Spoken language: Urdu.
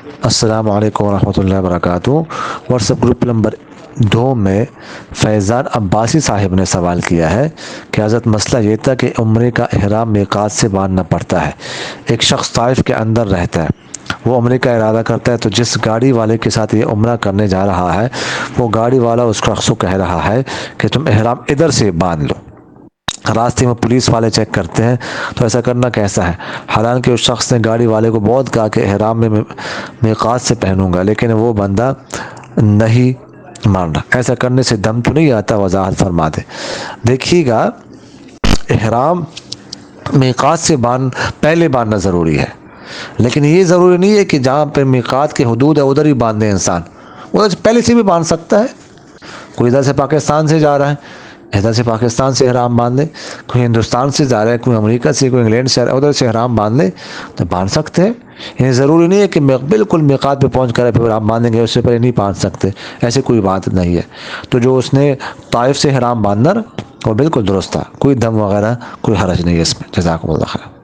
السلام علیکم ورحمۃ اللہ وبرکاتہ۔ واٹس ایپ گروپ نمبر 2 میں فیضان عباسی صاحب نے سوال کیا ہے کہ حضرت مسئلہ یہ تھا کہ عمرے کا احرام میقات سے باندھنا پڑتا ہے۔ ایک شخص طائف کے اندر رہتا ہے، وہ عمرے کا ارادہ کرتا ہے، تو جس گاڑی والے کے ساتھ یہ عمرہ کرنے جا رہا ہے وہ گاڑی والا اس شخص کو کہہ رہا ہے کہ تم احرام ادھر سے باندھ لو۔ راستے میں پولیس والے چیک کرتے ہیں تو ایسا کرنا کیسا ہے؟ حالانکہ اس شخص نے گاڑی والے کو بہت کہا کہ احرام میں میقات سے پہنوں گا، لیکن وہ بندہ نہیں مان رہا۔ ایسا کرنے سے دم تو نہیں آتا؟ وضاحت فرما دے۔ دیکھیے گا، احرام میقات سے پہلے باندھنا ضروری ہے، لیکن یہ ضروری نہیں ہے کہ جہاں پہ میقات کے حدود ہے ادھر ہی باندھے انسان، ادھر پہلے سے بھی باندھ سکتا ہے۔ کوئی ادھر سے پاکستان سے جا رہا ہے، ادھر سے پاکستان سے احرام باندھ لے، کوئی ہندوستان سے جا رہا ہے، کوئی امریکہ سے، کوئی انگلینڈ سے، ادھر سے احرام باندھ لے تو باندھ سکتے ہیں۔ یہ ضروری نہیں ہے کہ بالکل میقات پہ پہنچ کر پھر آپ باندھیں گے، اس سے پہلے نہیں باندھ سکتے، ایسے کوئی بات نہیں ہے۔ تو جو اس نے طائف سے احرام باندھنا وہ بالکل درست تھا، کوئی دم وغیرہ کوئی حرج نہیں ہے اس میں۔ جزاکم اللہ خیر۔